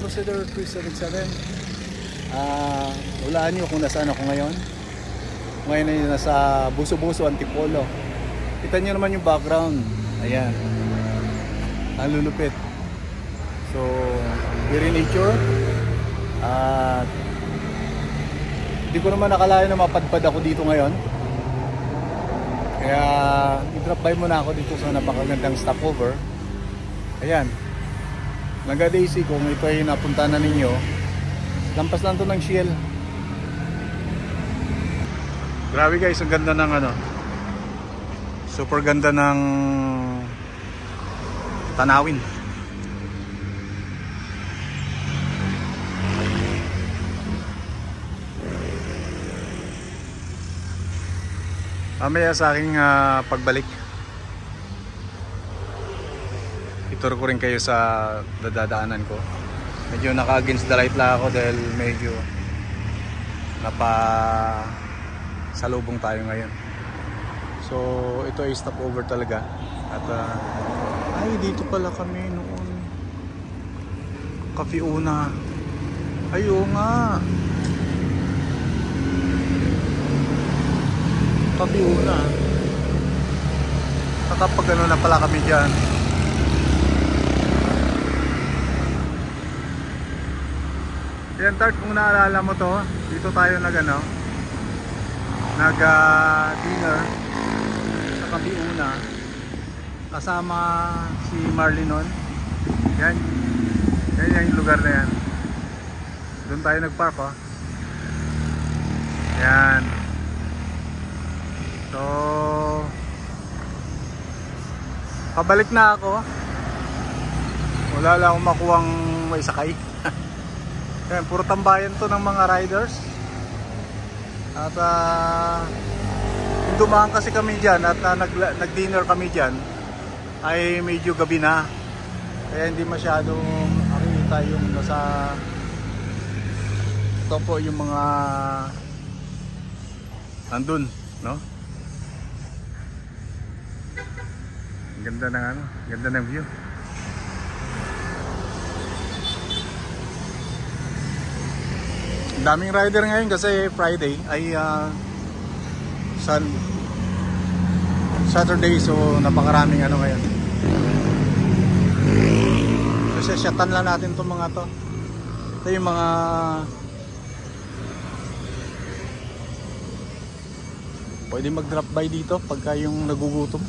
Crusader 377. Hulaan nyo kung nasaan ako ngayon. Ngayon ay nasa Buso-Buso, Antipolo. Kita nyo naman yung background. Ayan. Ang lulupit. So, very nature. At hindi ko naman nakalayo na mapadpad ako dito ngayon. Kaya i-drop by muna ako dito sa napakagandang stopover. Ayan. Naga Daisy, kung ito ay napunta na ninyo, lampas lang to ng Shell. Grabe guys, ang ganda ng ano. Super ganda ng tanawin. Mamaya sa aking pagbalik, ituro ko rin kayo sa dadaanan ko. Medyo naka-against the light lang ako dahil medyo salubong tayo ngayon. So ito ay stopover talaga. At ay, dito pala kami noon. Cafe Una. Ay, oo nga. Cafe Una. Nakapag ano na pala kami dyan. Yan Tart, kung naalala mo to, dito tayo nag dinner sa Cafe Una kasama si Marlene nun. Yan yung lugar na yan. Doon tayo nagpark, oh. Yan. So pabalik na ako. Wala lang akong makuhang may sakay. Yan, puro tambayan to ng mga riders. At dumaan kasi kami dyan at nag-dinner kami dyan ay medyo gabi na. Kaya hindi masyadong makikita yung nasa ito po yung mga andun, no? Ganda ng ano, ganda ng view. Daming rider ngayon kasi Friday ay Saturday, so napakaraming ano ngayon. Kasi shatan lang natin itong mga to. Ito yung mga pwede mag drop by dito pagka yung nagugutom.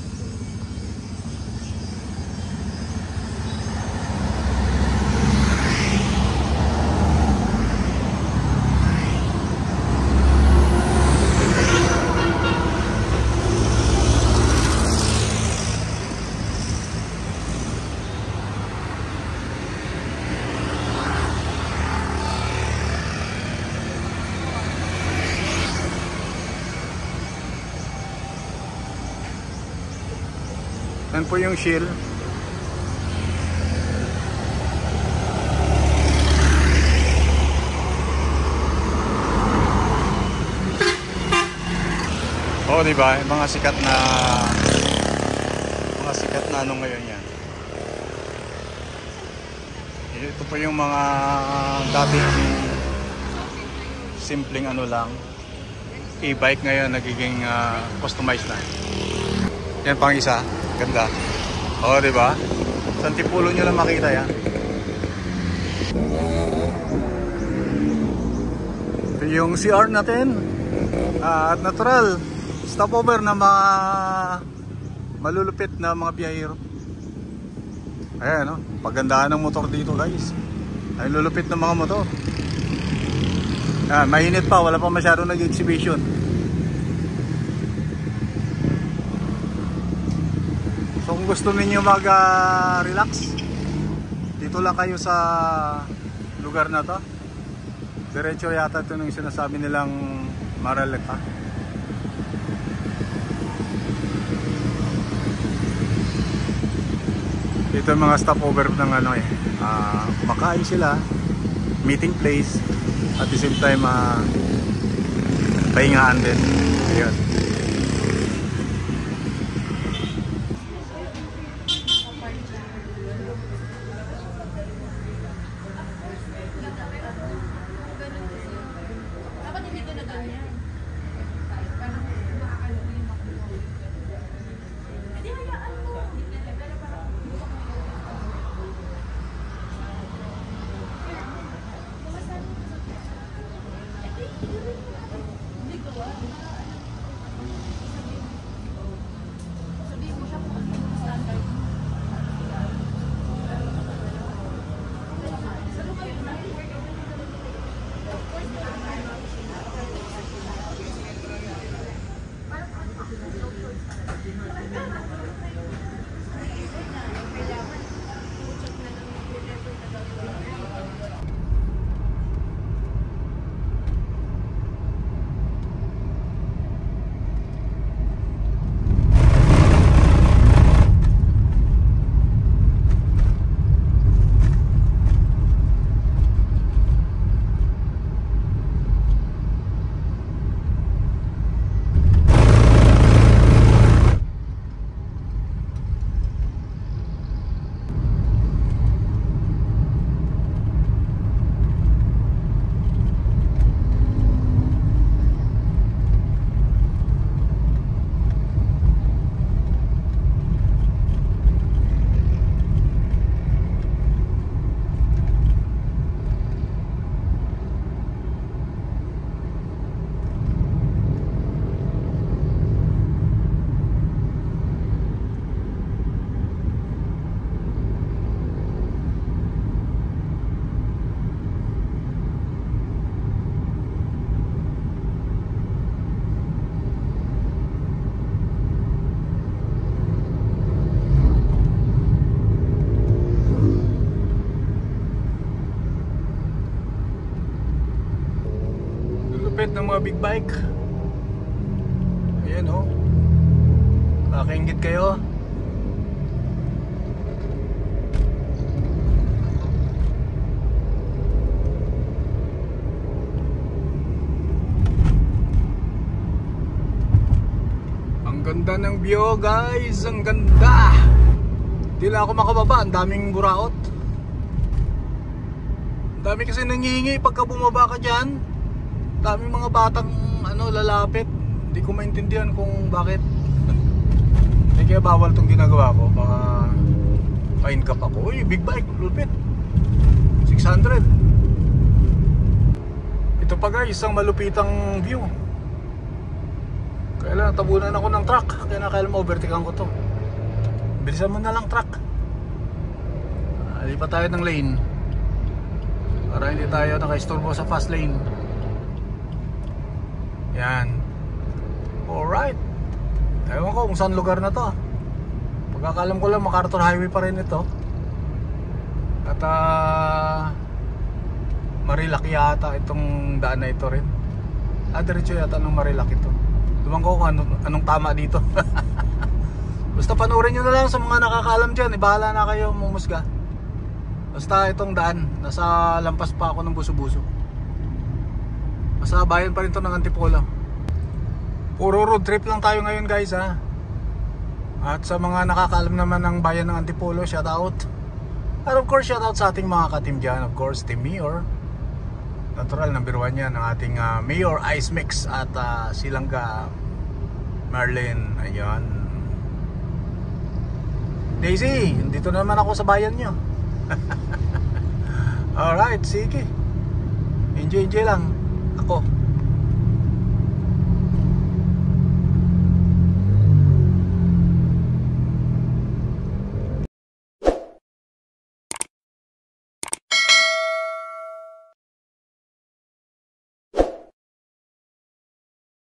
Yan po yung Shell. Oh, di ba? Mga sikat na ano ngayon yan. Ito po yung mga dating simpleng ano lang. E-bike ngayon nagiging customized na. Yan pang isa. Ganda. Oh, di ba? Sa Antipolo nyo lang makita yan. Ito yung CR natin. At natural stopover na mga malulupit na mga biyahero. Ayan, no? Pagandahan ng motor dito, guys. Ay lulupit ng mga motor. Ayan, mainit pa, wala pa masyadong nag-exhibition. So kung gusto niyo mag-relax, dito lang kayo sa lugar na to. Diretso yata ito yung sinasabi nilang Maraleta. Ito yung mga stopover ng ano makain sila, meeting place, at the same time pahingaan din. Ayun. lupit ng mga big bike. Ayan oh. Nakaingit kayo. Ang ganda ng view guys, ang ganda. Di na ako makababa, ang daming buraot. Ang dami kasi nangihingi pagka bumaba ka dyan. Daming mga batang lalapit. Hindi ko maintindihan kung bakit. Kaya bawal tong ginagawa ko. Baka fine cap ako. Uy, big bike, lupit 600. Ito pa guys, isang malupitang view. Kailan tabunan ako ng truck. Kaya nakailan ma-overtakean ko to. Bilisan mo na lang truck. Lipat tayo ng lane para hindi tayo naka-istorbo sa fast lane. Yan. Alright. Ewan ko kung saan lugar na to. Pagkakalam ko lang MacArthur Highway pa rin ito. At Marilaki yata itong daan na ito rin. Diretso yata ng Marilaki ito. Ewan ko kung anong tama dito. Basta panoorin nyo na lang sa mga nakakaalam dyan. Ibahala na kayo mumusga. Basta itong daan, nasa lampas pa ako ng Buso-Buso. Basta bayan pa rin to ng Antipolo. Puro road trip lang tayo ngayon guys ha. At sa mga nakakaalam naman ng bayan ng Antipolo, shout out. At of course shout out sa ating mga ka-team dyan. Of course Team Mayor. Natural, number 1 yan ng ating Mayor Ice Mix. At Silangga Marlin. Ayan. Daisy, dito naman ako sa bayan nyo. Alright, sige. Enjoy lang ako.